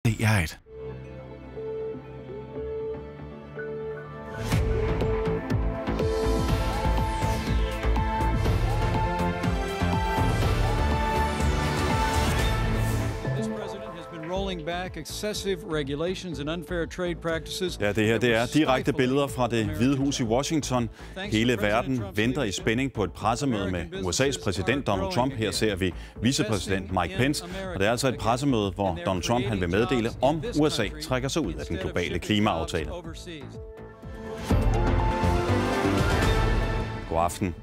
DR1. Back excessive regulations and unfair trade practices. Ja, det her det er direkte billeder fra Det Hvide Hus i Washington. Hele verden venter i spænding på et pressemøde med USA's præsident Donald Trump. Her ser vi vicepræsident Mike Pence, og det er altså et pressemøde, hvor Donald Trump han vil meddele, om USA trækker sig ud af den globale klimaaftale. God aften.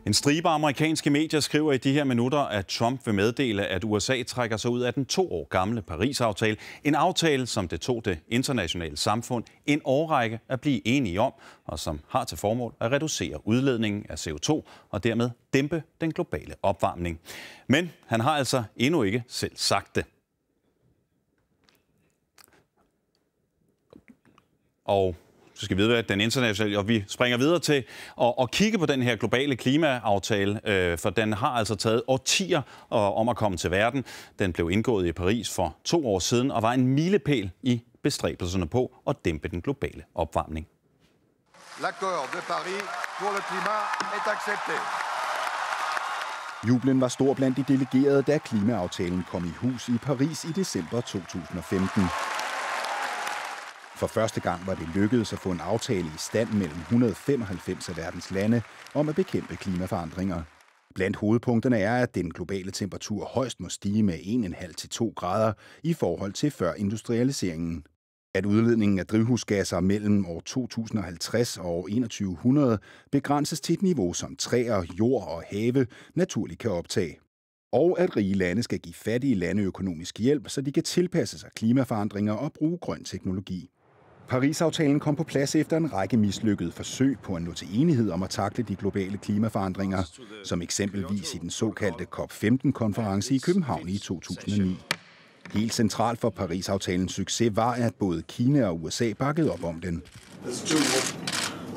En stribe amerikanske medier skriver i de her minutter, at Trump vil meddele, at USA trækker sig ud af den 2 år gamle Paris-aftale. En aftale, som det tog det internationale samfund en årrække at blive enige om, og som har til formål at reducere udledningen af CO2 og dermed dæmpe den globale opvarmning. Men han har altså endnu ikke selv sagt det. Og så skal vi vide, at den internationale, og vi springer videre til at kigge på den her globale klimaaftale, for den har altså taget årtier om at komme til verden. Den blev indgået i Paris for 2 år siden og var en milepæl i bestræbelserne på at dæmpe den globale opvarmning. L'accord de Paris pour le climat est accepté. Jublen var stor blandt de delegerede, da klimaaftalen kom i hus i Paris i december 2015. For første gang var det lykkedes at få en aftale i stand mellem 195 af verdens lande om at bekæmpe klimaforandringer. Blandt hovedpunkterne er, at den globale temperatur højst må stige med 1,5 til 2 grader i forhold til før industrialiseringen. At udledningen af drivhusgasser mellem år 2050 og år 2100 begrænses til et niveau, som træer, jord og have naturligt kan optage. Og at rige lande skal give fattige lande økonomisk hjælp, så de kan tilpasse sig klimaforandringer og bruge grøn teknologi. Paris-aftalen kom på plads efter en række mislykkede forsøg på at nå til enighed om at takle de globale klimaforandringer, som eksempelvis i den såkaldte COP15-konference i København i 2009. Helt centralt for Paris-aftalens succes var, at både Kina og USA bakkede op om den. The two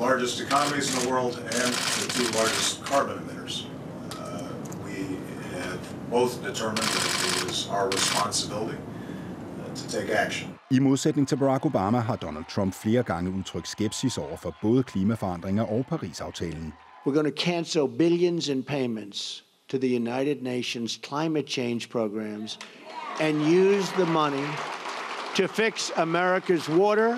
largest economies in the world and the two largest carbon emitters. We have both determined that it is our responsibility to take action. I modsætning til Barack Obama har Donald Trump flere gange udtrykt skepsis over for både klimaforandringer og Paris-aftalen. We're going to cancel billions in payments to the United Nations climate change programs and use the money to fix America's water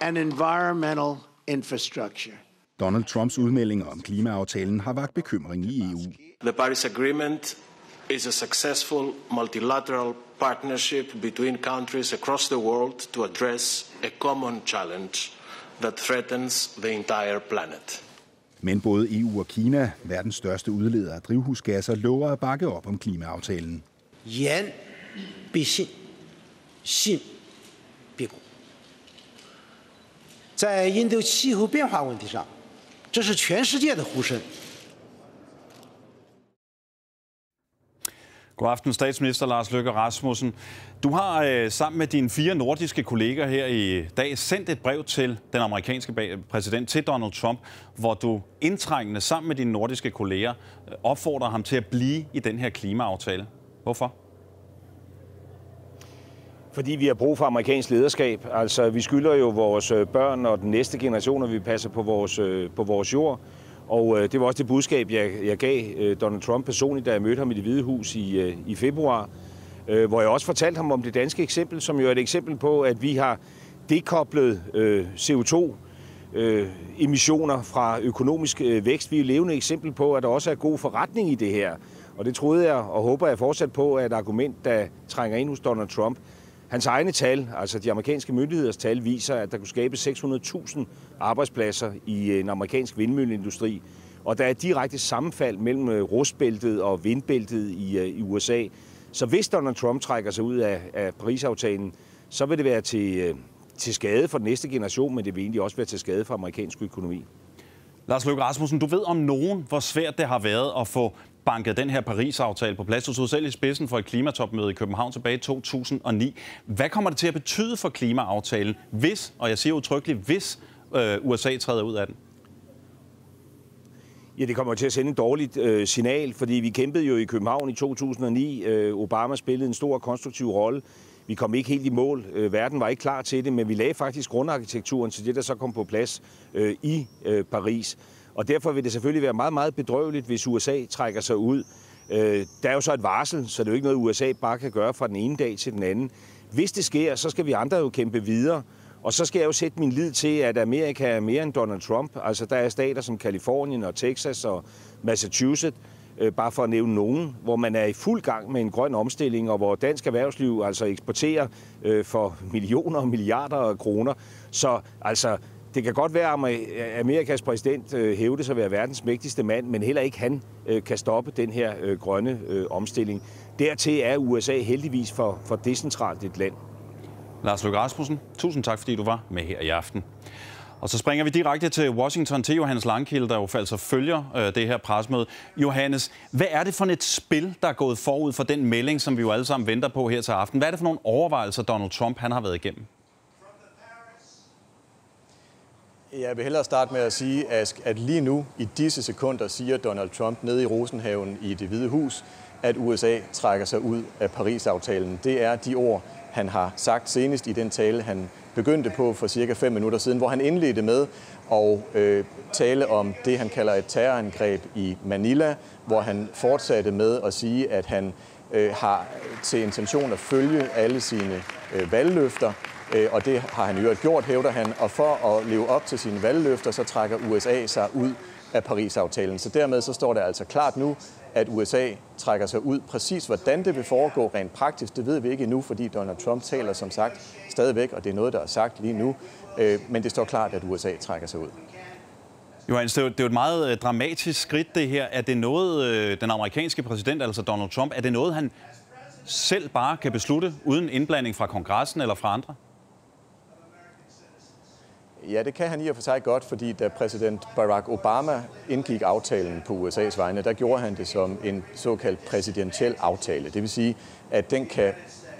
and environmental infrastructure. Donald Trumps udmeldinger om klimaaftalen har vakt bekymring i EU. The Paris Agreement is a successful multilateral partnership between countries across the world to address a common challenge that threatens the entire planet. Men både EU og Kina, verdens største udleder af drivhusgasser, lover at bakke op om klimaaftalen. 言必信，信必果。在应对气候变化问题上，这是全世界的呼声。 God aften, statsminister Lars Løkke Rasmussen. Du har sammen med dine 4 nordiske kolleger her i dag sendt et brev til den amerikanske præsident, til Donald Trump, hvor du indtrængende sammen med dine nordiske kolleger opfordrer ham til at blive i den her klimaaftale. Hvorfor? Fordi vi har brug for amerikansk lederskab. Altså, vi skylder jo vores børn og den næste generation, at vi passer på vores jord. Og det var også det budskab, jeg gav Donald Trump personligt, da jeg mødte ham i Det Hvide Hus i februar, hvor jeg også fortalte ham om det danske eksempel, som jo er et eksempel på, at vi har dekoblet CO2-emissioner fra økonomisk vækst. Vi er et levende eksempel på, at der også er god forretning i det her. Og det troede jeg og håber jeg fortsat på, at et argument, der trænger ind hos Donald Trump. Hans egne tal, altså de amerikanske myndigheders tal, viser, at der kunne skabe 600.000 arbejdspladser i en amerikansk vindmølleindustri. Og der er et direkte sammenfald mellem rustbæltet og vindbæltet i USA. Så hvis Donald Trump trækker sig ud af Paris-aftalen, så vil det være til skade for den næste generation, men det vil egentlig også være til skade for amerikansk økonomi. Lars Løkke Rasmussen, du ved om nogen, hvor svært det har været at få banket den her Paris-aftale på plads. Du stod selv i spidsen for et klimatopmøde i København tilbage i 2009. Hvad kommer det til at betyde for klimaaftalen, hvis, og jeg siger udtrykkeligt, hvis USA træder ud af den? Ja, det kommer til at sende et dårligt signal, fordi vi kæmpede jo i København i 2009. Obama spillede en stor konstruktiv rolle. Vi kom ikke helt i mål. Verden var ikke klar til det, men vi lagde faktisk grundarkitekturen til det, der så kom på plads i Paris. Og derfor vil det selvfølgelig være meget, meget bedrøveligt, hvis USA trækker sig ud. Der er jo så et varsel, så det er jo ikke noget, USA bare kan gøre fra den ene dag til den anden. Hvis det sker, så skal vi andre jo kæmpe videre. Og så skal jeg jo sætte min lid til, at Amerika er mere end Donald Trump. Altså, der er stater som Californien og Texas og Massachusetts, bare for at nævne nogen, hvor man er i fuld gang med en grøn omstilling, og hvor dansk erhvervsliv altså eksporterer for millioner og milliarder af kroner. Så altså, det kan godt være, at Amerikas præsident hævdes at være verdens mægtigste mand, men heller ikke han kan stoppe den her grønne omstilling. Dertil er USA heldigvis for decentralt et land. Lars Løkke Rasmussen, tusind tak, fordi du var med her i aften. Og så springer vi direkte til Washington til Johannes Langkilde, der jo altså følger det her pressemøde. Johannes, hvad er det for et spil, der er gået forud for den melding, som vi jo alle sammen venter på her til aften? Hvad er det for nogle overvejelser, Donald Trump han har været igennem? Jeg vil hellere starte med at sige, at lige nu, i disse sekunder, siger Donald Trump nede i Rosenhaven i Det Hvide Hus, at USA trækker sig ud af Paris-aftalen. Det er de ord, han har sagt senest i den tale, han begyndte på for cirka 5 minutter siden, hvor han indledte med at tale om det, han kalder et terrorangreb i Manila, hvor han fortsatte med at sige, at han har til intention at følge alle sine valgløfter, og det har han i øvrigt gjort, hævder han, og for at leve op til sine valgløfter, så trækker USA sig ud af Paris-aftalen. Så dermed så står det altså klart nu, at USA trækker sig ud. Præcis hvordan det vil foregå rent praktisk, det ved vi ikke endnu, fordi Donald Trump taler som sagt stadigvæk, og det er noget, der er sagt lige nu. Men det står klart, at USA trækker sig ud. Johannes, det er jo et meget dramatisk skridt, det her. Er det noget, den amerikanske præsident, altså Donald Trump, er det noget, han selv bare kan beslutte, uden indblanding fra kongressen eller fra andre? Ja, det kan han i og for sig godt, fordi da præsident Barack Obama indgik aftalen på USA's vegne, der gjorde han det som en såkaldt præsidentiel aftale. Det vil sige, at den kan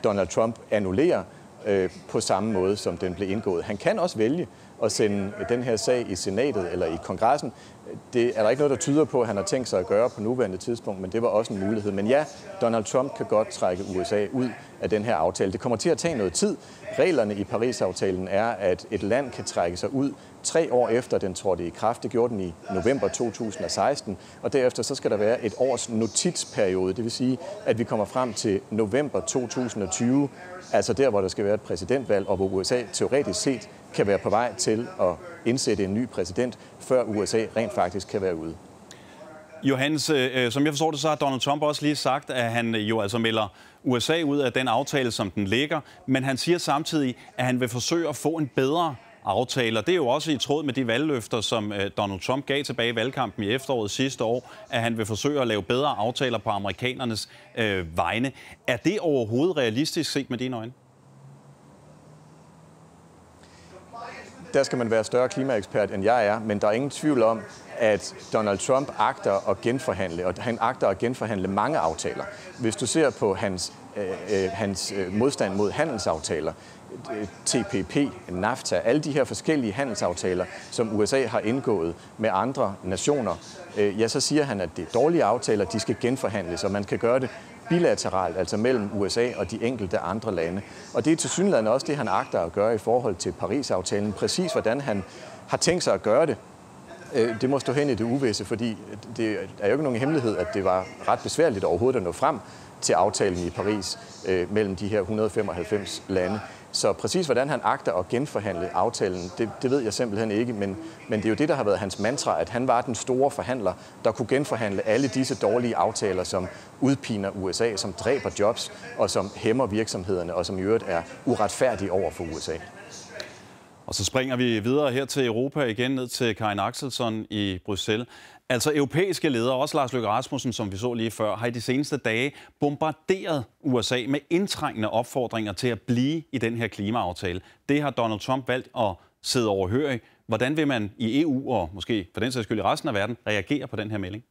Donald Trump annullere på samme måde, som den blev indgået. Han kan også vælge at sende den her sag i senatet eller i kongressen. Det er der ikke noget, der tyder på, at han har tænkt sig at gøre på nuværende tidspunkt, men det var også en mulighed. Men ja, Donald Trump kan godt trække USA ud af den her aftale. Det kommer til at tage noget tid. Reglerne i Paris-aftalen er, at et land kan trække sig ud 3 år efter den trådte i kraft. Det gjorde den i november 2016, og derefter så skal der være et års notitsperiode. Det vil sige, at vi kommer frem til november 2020, altså der, hvor der skal være et præsidentvalg, og hvor USA teoretisk set kan være på vej til at indsætte en ny præsident, før USA rent faktisk kan være ude. Johannes, som jeg forstår det, så har Donald Trump også lige sagt, at han jo altså melder USA ud af den aftale, som den ligger, men han siger samtidig, at han vil forsøge at få en bedre aftale. Og det er jo også i tråd med de valgløfter, som Donald Trump gav tilbage i valgkampen i efteråret sidste år, at han vil forsøge at lave bedre aftaler på amerikanernes vegne. Er det overhovedet realistisk set med dine øjne? Der skal man være større klimaekspert, end jeg er, men der er ingen tvivl om, at Donald Trump agter at genforhandle, og han agter at genforhandle mange aftaler. Hvis du ser på hans modstand mod handelsaftaler, TPP, NAFTA, alle de her forskellige handelsaftaler, som USA har indgået med andre nationer, ja, så siger han, at det er dårlige aftaler, de skal genforhandles, og man kan gøre det bilateralt, altså mellem USA og de enkelte andre lande. Og det er tilsyneladende også det, han agter at gøre i forhold til Paris-aftalen. Præcis hvordan han har tænkt sig at gøre det, det må stå hen i det uvisse, fordi det er jo ikke nogen hemmelighed, at det var ret besværligt overhovedet at nå frem til aftalen i Paris mellem de her 195 lande. Så præcis hvordan han agter at genforhandle aftalen, det ved jeg simpelthen ikke, men det er jo det, der har været hans mantra, at han var den store forhandler, der kunne genforhandle alle disse dårlige aftaler, som udpiner USA, som dræber jobs og som hæmmer virksomhederne, og som i øvrigt er uretfærdige over for USA. Og så springer vi videre her til Europa igen, ned til Karin Axelsson i Bruxelles. Altså europæiske ledere, også Lars Løkke Rasmussen, som vi så lige før, har i de seneste dage bombarderet USA med indtrængende opfordringer til at blive i den her klimaaftale. Det har Donald Trump valgt at sidde overhørig. Hvordan vil man i EU og måske for den sags skyld i resten af verden reagere på den her melding?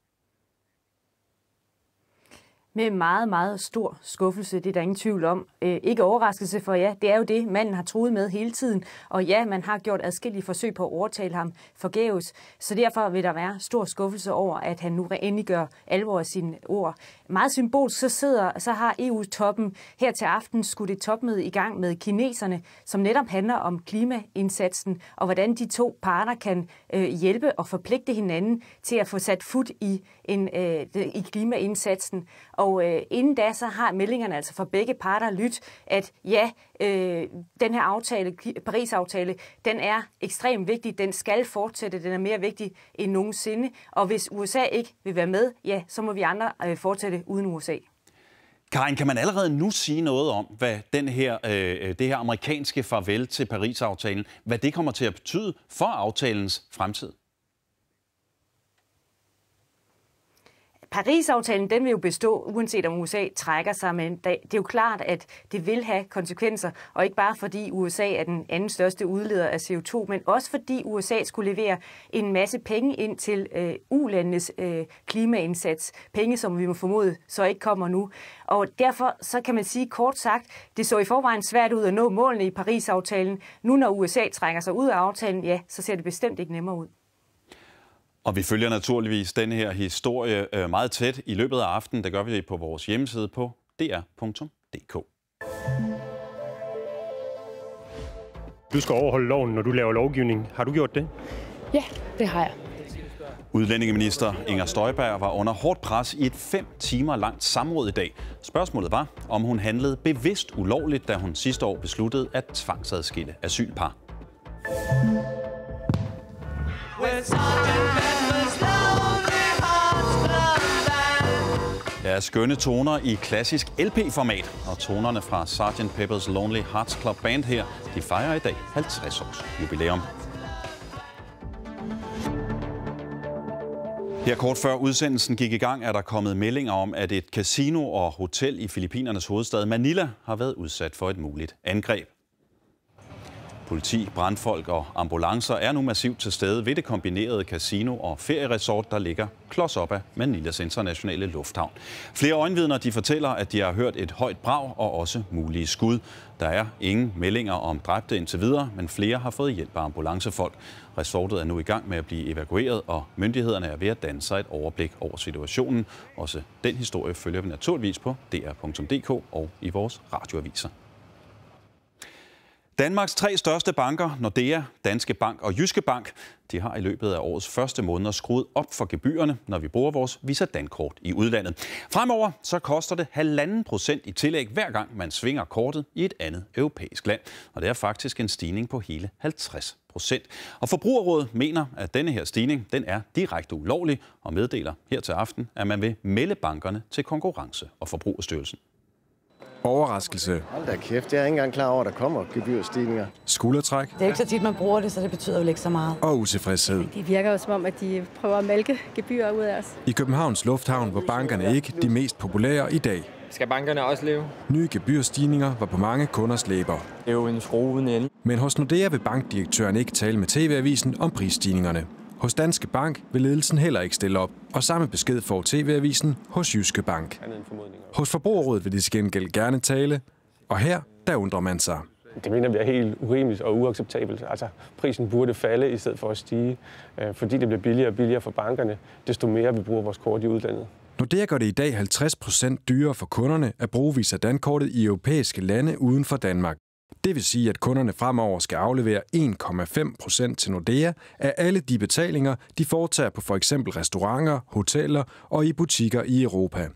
Med meget, meget stor skuffelse, det er der ingen tvivl om. Ikke overraskelse, for ja, det er jo det, manden har truet med hele tiden. Og ja, man har gjort adskillige forsøg på at overtale ham forgæves. Så derfor vil der være stor skuffelse over, at han nu endelig gør alvor af sine ord. Meget symbolsk, så har EU-toppen her til aften skudt et topmøde i gang med kineserne, som netop handler om klimaindsatsen, og hvordan de to parter kan hjælpe og forpligte hinanden til at få sat fut i klimaindsatsen. Og inden da, så har meldingerne altså fra begge parter lyttet, at ja, den her aftale, Paris-aftale, den er ekstremt vigtig, den skal fortsætte, den er mere vigtig end nogensinde. Og hvis USA ikke vil være med, ja, så må vi andre fortsætte uden USA. Karin, kan man allerede nu sige noget om, hvad det her amerikanske farvel til Paris-aftalen, hvad det kommer til at betyde for aftalens fremtid? Paris-aftalen, den vil jo bestå, uanset om USA trækker sig, men det er jo klart, at det vil have konsekvenser, og ikke bare fordi USA er den anden største udleder af CO2, men også fordi USA skulle levere en masse penge ind til ulandenes klimaindsats. Penge, som vi må formode, så ikke kommer nu. Og derfor, så kan man sige kort sagt, det så i forvejen svært ud at nå målene i Paris-aftalen. Nu når USA trækker sig ud af aftalen, ja, så ser det bestemt ikke nemmere ud. Og vi følger naturligvis den her historie meget tæt i løbet af aftenen. Det gør vi på vores hjemmeside på dr.dk. Du skal overholde loven, når du laver lovgivning. Har du gjort det? Ja, det har jeg. Udlændingeminister Inger Støjberg var under hårdt pres i et 5 timer langt samråd i dag. Spørgsmålet var, om hun handlede bevidst ulovligt, da hun sidste år besluttede at tvangsadskille asylpar. Ja, skønne toner i klassisk LP-format, og tonerne fra Sgt. Pepper's Lonely Hearts Club Band her, de fejrer i dag 50 års jubilæum. Her kort før udsendelsen gik i gang, er der kommet meldinger om, at et casino og hotel i Filippinernes hovedstad Manila har været udsat for et muligt angreb. Politi, brandfolk og ambulancer er nu massivt til stede ved det kombinerede casino og ferieresort, der ligger klods op af Manilas internationale lufthavn. Flere øjenvidner de fortæller, at de har hørt et højt brag og også mulige skud. Der er ingen meldinger om dræbte indtil videre, men flere har fået hjælp af ambulancefolk. Resortet er nu i gang med at blive evakueret, og myndighederne er ved at danne sig et overblik over situationen. Også den historie følger vi naturligvis på dr.dk og i vores radioaviser. Danmarks 3 største banker, Nordea, Danske Bank og Jyske Bank, de har i løbet af årets første måneder skruet op for gebyrerne, når vi bruger vores Visa Dankort i udlandet. Fremover så koster det 1,5% i tillæg, hver gang man svinger kortet i et andet europæisk land. Og det er faktisk en stigning på hele 50%. Og Forbrugerrådet mener, at denne her stigning den er direkte ulovlig og meddeler her til aften, at man vil melde bankerne til Konkurrence- og Forbrugerstyrelsen. Overraskelse. Hold da kæft, jeg er ikke engang klar over, at der kommer gebyrstigninger. Skuldertræk. Det er ikke så tit, man bruger det, så det betyder jo ikke så meget. Og utilfredshed. Det virker jo som om, at de prøver at mælke gebyrer ud af os. I Københavns Lufthavn var bankerne ikke de mest populære i dag. Skal bankerne også leve? Nye gebyrstigninger var på mange kunders læber. Det er jo en skrue uden ende. Men hos Nordea vil bankdirektøren ikke tale med TV-avisen om prisstigningerne. Hos Danske Bank vil ledelsen heller ikke stille op, og samme besked får TV-avisen hos Jyske Bank. Hos Forbrugerrådet vil de til gengæld gerne tale, og her, der undrer man sig. Det mener vi er helt urimeligt og uacceptabelt. Altså, prisen burde falde i stedet for at stige, fordi det bliver billigere og billigere for bankerne, desto mere vi bruger vores kort i udlandet. Nordea gør det i dag 50% dyrere for kunderne at bruge Visa Dankortet i europæiske lande uden for Danmark. Det vil sige, at kunderne fremover skal aflevere 1,5% til Nordea af alle de betalinger, de foretager på f.eks. restauranter, hoteller og i butikker i Europa.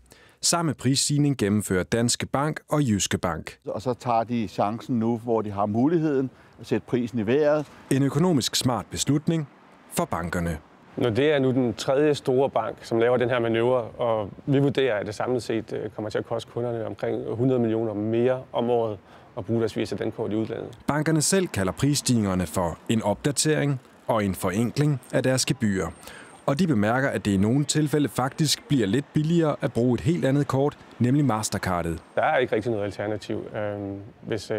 Samme prisstigning gennemfører Danske Bank og Jyske Bank. Og så tager de chancen nu, hvor de har muligheden at sætte prisen i vejret. En økonomisk smart beslutning for bankerne. Nordea er nu den 3. store bank, som laver den her manøvre, og vi vurderer, at det samlet set kommer til at koste kunderne omkring 100 millioner mere om året at bruge deres Visa Dankort i udlandet. Bankerne selv kalder prisstigningerne for en opdatering og en forenkling af deres gebyrer. Og de bemærker, at det i nogle tilfælde faktisk bliver lidt billigere at bruge et helt andet kort, nemlig Mastercardet. Der er ikke rigtig noget alternativ, hvis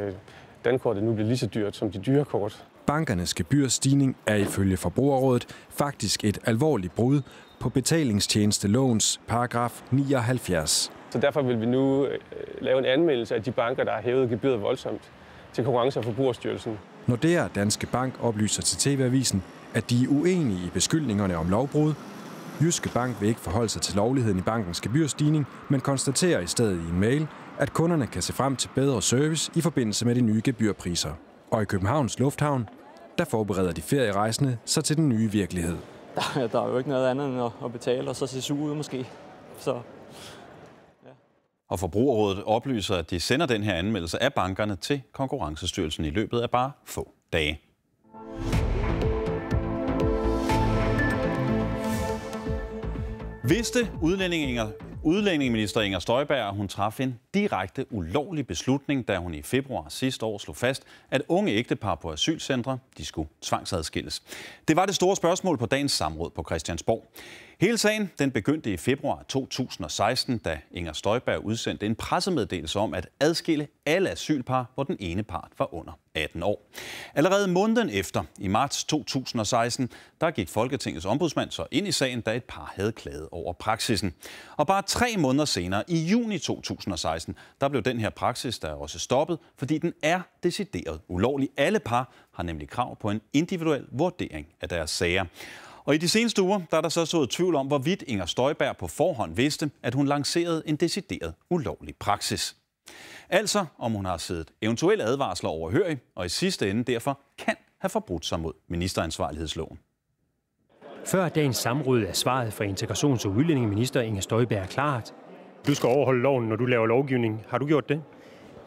Dankortet nu bliver lige så dyrt som de dyre kort. Bankernes gebyrstigning er ifølge Forbrugerrådet faktisk et alvorligt brud på betalingstjenestelovens paragraf 79. Så derfor vil vi nu lave en anmeldelse af de banker, der har hævet gebyret voldsomt til Konkurrence- og Forbrugerstyrelsen. Nordea Danske Bank oplyser til TV-avisen, at de er uenige i beskyldningerne om lovbrud. Jyske Bank vil ikke forholde sig til lovligheden i bankens gebyrstigning, men konstaterer i stedet i en mail, at kunderne kan se frem til bedre service i forbindelse med de nye gebyrpriser. Og i Københavns Lufthavn, der forbereder de ferierejsende sig til den nye virkelighed. Der er jo ikke noget andet end at betale og så se suge ud måske. Så Og Forbrugerrådet oplyser, at de sender den her anmeldelse af bankerne til Konkurrencestyrelsen i løbet af bare få dage. Vidste udlændingeminister Inger Støjberg, hun traf en direkte ulovlig beslutning, da hun i februar sidste år slog fast, at unge ægtepar på asylcentre, de skulle tvangsadskilles. Det var det store spørgsmål på dagens samråd på Christiansborg. Hele sagen den begyndte i februar 2016, da Inger Støjberg udsendte en pressemeddelelse om at adskille alle asylpar, hvor den ene part var under 18 år. Allerede måneden efter, i marts 2016, der gik Folketingets ombudsmand så ind i sagen, da et par havde klaget over praksisen. Og bare 3 måneder senere, i juni 2016, der blev den her praksis der også stoppet, fordi den er decideret ulovlig. Alle par har nemlig krav på en individuel vurdering af deres sager. Og i de seneste uger, der er der så sået tvivl om, hvorvidt Inger Støjberg på forhånd vidste, at hun lancerede en decideret ulovlig praksis. Altså om hun har siddet eventuelle advarsler overhørig, og i sidste ende derfor kan have forbrudt sig mod ministeransvarlighedsloven. Før dagens samråd er svaret fra integrations- og udlændingeminister Inger Støjberg klart. Du skal overholde loven, når du laver lovgivning. Har du gjort det?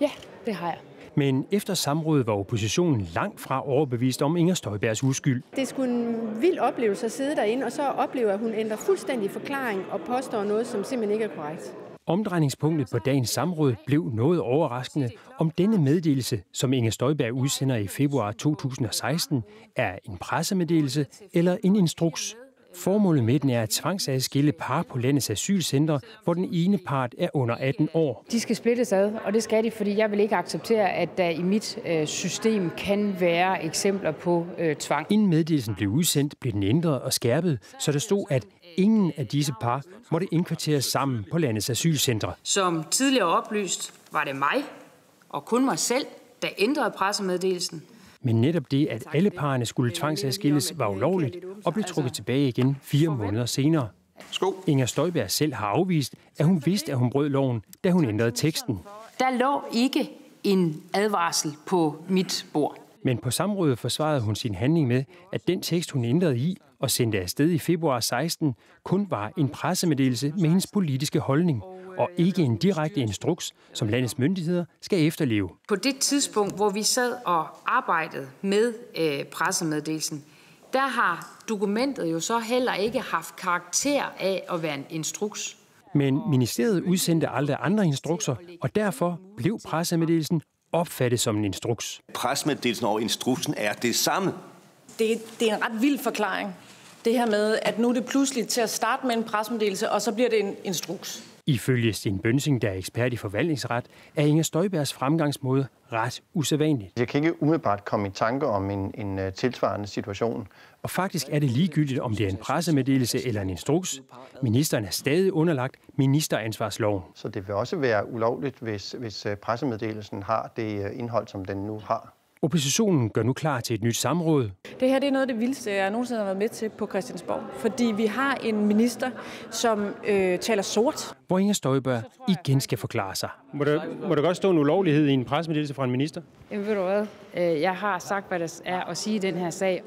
Ja, det har jeg. Men efter samrådet var oppositionen langt fra overbevist om Inger Støjbergs uskyld. Det er sgu en vild oplevelse at sidde derinde, og så oplever, at hun ændrer fuldstændig forklaring og påstår noget, som simpelthen ikke er korrekt. Omdrejningspunktet på dagens samråd blev noget overraskende, om denne meddelelse, som Inger Støjberg udsender i februar 2016, er en pressemeddelelse eller en instruks. Formålet med den er at tvangsadskille par på landets asylcentre, hvor den ene part er under 18 år. De skal splittes ad, og det skal de, fordi jeg vil ikke acceptere, at der i mit system kan være eksempler på tvang. Inden meddelelsen blev udsendt, blev den ændret og skærpet, så der stod, at ingen af disse par måtte indkvarteres sammen på landets asylcentre. Som tidligere oplyst, var det mig og kun mig selv, der ændrede pressemeddelelsen. Men netop det, at alle parerne skulle tvangsadskilles, var ulovligt og blev trukket tilbage igen 4 måneder senere. Inger Støjberg selv har afvist, at hun vidste, at hun brød loven, da hun ændrede teksten. Der lå ikke en advarsel på mit bord. Men på samrådet forsvarede hun sin handling med, at den tekst, hun ændrede i og sendte afsted i februar 16, kun var en pressemeddelelse med hendes politiske holdning, og ikke en direkte instruks, som landets myndigheder skal efterleve. På det tidspunkt, hvor vi sad og arbejdede med pressemeddelelsen, der har dokumentet jo så heller ikke haft karakter af at være en instruks. Men ministeriet udsendte aldrig andre instrukser, og derfor blev pressemeddelelsen opfattet som en instruks. Pressemeddelelsen og instruksen er det samme. Det er en ret vild forklaring. Det her med, at nu er det pludselig til at starte med en pressemeddelelse, og så bliver det en instruks. Ifølge Sten Bønsing, der er ekspert i forvaltningsret, er Inger Støjbergs fremgangsmåde ret usædvanligt. Jeg kan ikke umiddelbart komme i tanke om en tilsvarende situation. Og faktisk er det ligegyldigt, om det er en pressemeddelelse eller en instruks. Ministeren er stadig underlagt ministeransvarsloven. Så det vil også være ulovligt, hvis pressemeddelelsen har det indhold, som den nu har. Oppositionen gør nu klar til et nyt samråd. Det her det er noget af det vildeste, jeg nogensinde har været med til på Christiansborg. Fordi vi har en minister, som taler sort. Hvor Inger Støjberg igen skal forklare sig. Må der godt stå en ulovlighed i en pressemeddelelse fra en minister? Jamen, ved du hvad? Jeg har sagt, hvad der er at sige i den her sag.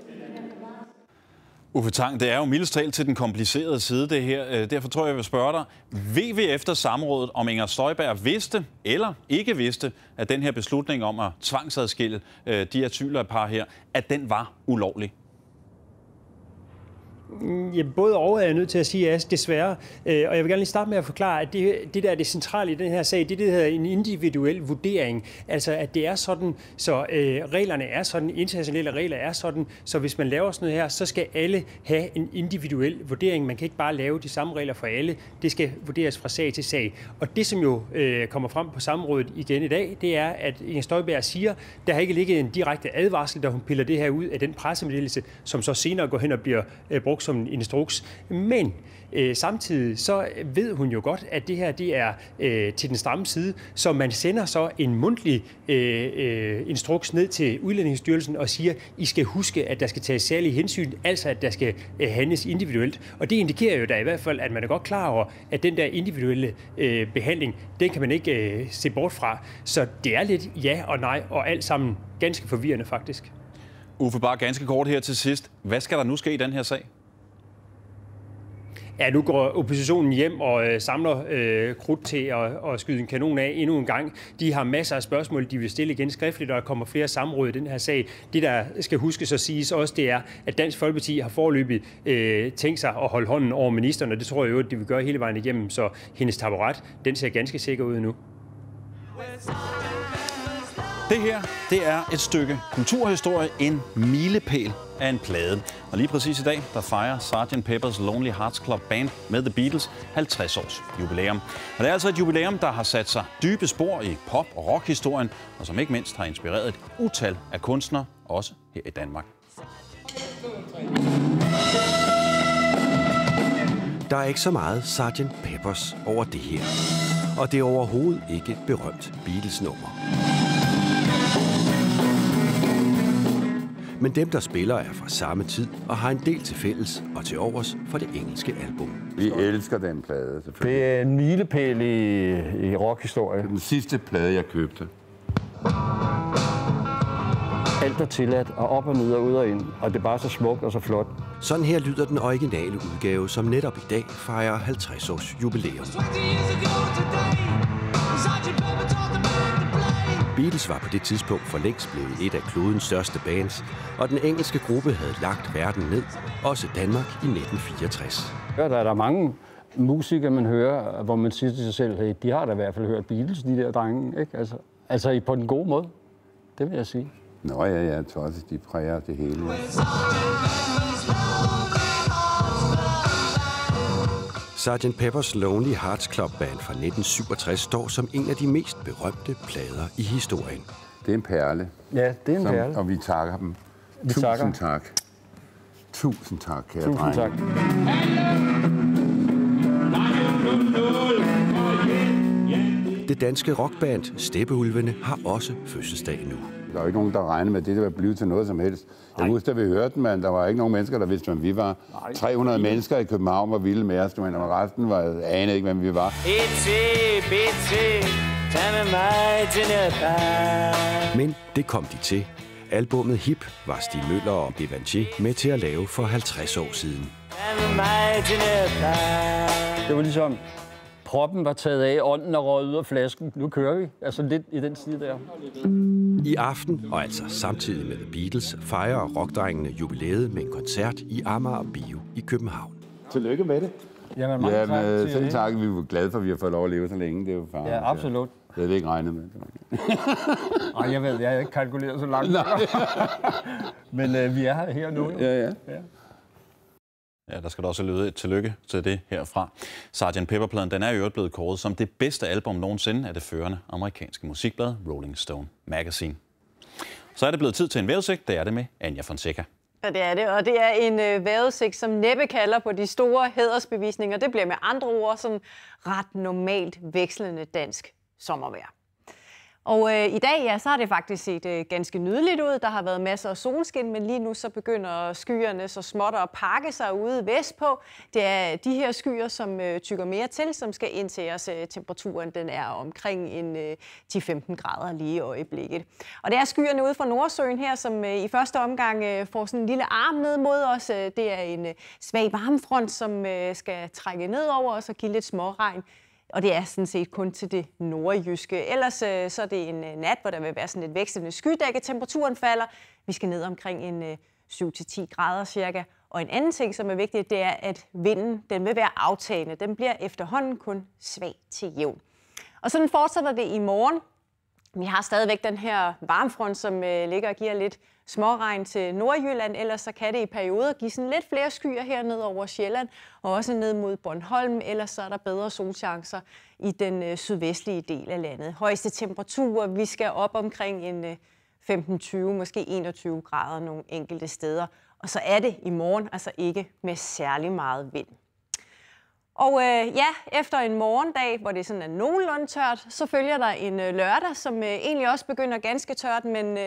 Uffe Tang, det er jo mildest talt til den komplicerede side, det her. Derfor tror jeg vil spørge dig, ved vi efter samrådet, om Inger Støjberg vidste eller ikke vidste, at den her beslutning om at tvangsadskille de asylpar her, at den var ulovlig? Ja, både og er jeg nødt til at sige, at desværre. Og jeg vil gerne lige starte med at forklare, at det der er det centrale i den her sag, det hedder en individuel vurdering. Altså, at det er sådan, så reglerne er sådan, internationale regler er sådan, så hvis man laver sådan noget her, så skal alle have en individuel vurdering. Man kan ikke bare lave de samme regler for alle. Det skal vurderes fra sag til sag. Og det, som jo kommer frem på samrådet igen i dag, det er, at Inger Støjberg siger, der har ikke ligget en direkte advarsel, da hun piller det her ud af den pressemeddelelse, som så senere går hen og bliver brugt som en instruks. Men samtidig så ved hun jo godt, at det her det er til den stramme side, så man sender så en mundtlig instruks ned til Udlændingsstyrelsen og siger, I skal huske, at der skal tages særlige hensyn, altså at der skal handles individuelt. Og det indikerer jo da i hvert fald, at man er godt klar over, at den der individuelle behandling, den kan man ikke se bort fra. Så det er lidt ja og nej, og alt sammen ganske forvirrende faktisk. Uffe, bare ganske kort her til sidst. Hvad skal der nu ske i den her sag? Ja, nu går oppositionen hjem og samler krudt til at skyde en kanon af endnu en gang. De har masser af spørgsmål, de vil stille igen skriftligt, og der kommer flere samråd i den her sag. Det, der skal huskes og siges også, det er, at Dansk Folkeparti har foreløbig tænkt sig at holde hånden over ministeren, og det tror jeg jo, at de vil gøre hele vejen igennem, så hendes taburet, den ser ganske sikker ud nu. Det her, det er et stykke kulturhistorie, en milepæl af en plade. Og lige præcis i dag, der fejrer Sgt. Pepper's Lonely Hearts Club Band med The Beatles 50 års jubilæum. Og det er altså et jubilæum, der har sat sig dybe spor i pop- og rockhistorien, og som ikke mindst har inspireret et utal af kunstnere, også her i Danmark. Der er ikke så meget Sgt. Peppers over det her. Og det er overhovedet ikke et berømt Beatles-nummer. Men dem, der spiller, er fra samme tid og har en del til fælles og til overs for det engelske album. Vi elsker den plade, selvfølgelig. Det er en milepæl i rockhistorie. Den sidste plade, jeg købte. Alt er tilladt, og op og ned og ud og ind, og det er bare så smukt og så flot. Sådan her lyder den originale udgave, som netop i dag fejrer 50 års jubilæum. Beatles var på det tidspunkt for længst blevet et af klodens største bands, og den engelske gruppe havde lagt verden ned, også Danmark i 1964. Der er der mange musikere, man hører, hvor man siger til sig selv, hey, de har da i hvert fald hørt Beatles, de der drenge, ikke? Altså på den gode måde, det vil jeg sige. Nå ja, jeg tror også, de præger det hele. Sgt. Pepper's Lonely Hearts Club Band fra 1967 står som en af de mest berømte plader i historien. Det er en perle. Ja, det er en perle. Og vi takker dem. Tusind tak. Tusind tak, kære drenge. Tusind tak. Det danske rockband Steppeulvene har også fødselsdag nu. Der er jo ikke nogen, der regner med, at det vil blive til noget som helst. Jeg husker, da vi hørte den, der var ikke nogen mennesker, der vidste, hvem vi var. 300 mennesker i København var vilde med os, men resten anede ikke, hvem vi var. Men det kom de til. Albummet Hip var Stig Møller og Devanché med til at lave for 50 år siden. Det var ligesom, proppen var taget af, ånden og røget ud af flasken. Nu kører vi. Altså lidt i den stil der. I aften, og altså samtidig med The Beatles, fejrer rockdrengene jubilæet med en koncert i Amager Bio i København. Tillykke med det. Jamen, mange tak. Selv tak. Vi er glade for, at vi har fået lov at leve så længe. Det er jo far. Ja, absolut. Det havde vi ikke regnet med. Ej, jeg ved, jeg har ikke kalkuleret så langt. Men vi er her nu. Jo. Ja. Ja, der skal da også lyde et tillykke til det herfra. Sgt. Pepper-pladen, den er i øvrigt blevet kåret som det bedste album nogensinde af det førende amerikanske musikblad Rolling Stone Magazine. Så er det blevet tid til en vejrudsigt. Det er det med Anja Fonseca. Ja, det er det, og det er en vejrudsigt, som næppe kalder på de store hædersbevisninger. Det bliver med andre ord sådan ret normalt vekslende dansk sommervejr. Og i dag, ja, så har det faktisk set ganske nydeligt ud. Der har været masser af solskin, men lige nu så begynder skyerne så småt at pakke sig ude vestpå. Det er de her skyer, som tykker mere til, som skal ind til os. Temperaturen den er omkring en 10-15 grader lige i øjeblikket. Og det er skyerne ude fra Nordsøen her, som i første omgang får sådan en lille arm ned mod os. Det er en svag varmefront, som skal trække ned over os og give lidt småregn. Og det er sådan set kun til det nordjyske. Ellers så er det en nat, hvor der vil være sådan et vekslende skydække. Temperaturen falder. Vi skal ned omkring en 7-10 grader cirka. Og en anden ting, som er vigtigt, det er, at vinden den vil være aftagende. Den bliver efterhånden kun svag til jævn. Og sådan fortsætter det i morgen. Vi har stadigvæk den her varmefront, som ligger og giver lidt småregn til Nordjylland. Ellers så kan det i perioder give sådan lidt flere skyer hernede over Sjælland, og også ned mod Bornholm. Ellers så er der bedre solchancer i den sydvestlige del af landet. Højeste temperaturer, vi skal op omkring en 15-20, måske 21 grader nogle enkelte steder. Og så er det i morgen altså ikke med særlig meget vind. Og efter en morgendag, hvor det sådan er nogenlunde tørt, så følger der en lørdag, som egentlig også begynder ganske tørt, men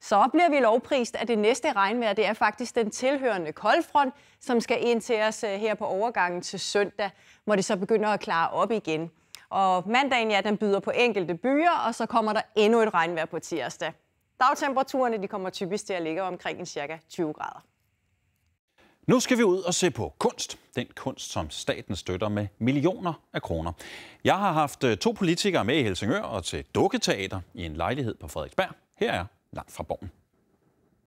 så bliver vi lovprist, at det næste regnvejr, det er faktisk den tilhørende koldfront, som skal ind til os her på overgangen til søndag, hvor det så begynder at klare op igen. Og mandagen, ja, den byder på enkelte byer, og så kommer der endnu et regnvejr på tirsdag. Dagtemperaturerne, de kommer typisk til at ligge omkring en cirka 20 grader. Nu skal vi ud og se på kunst. Den kunst, som staten støtter med millioner af kroner. Jeg har haft 2 politikere med i Helsingør og til dukketeater i en lejlighed på Frederiksberg. Her er Langt fra Borgen.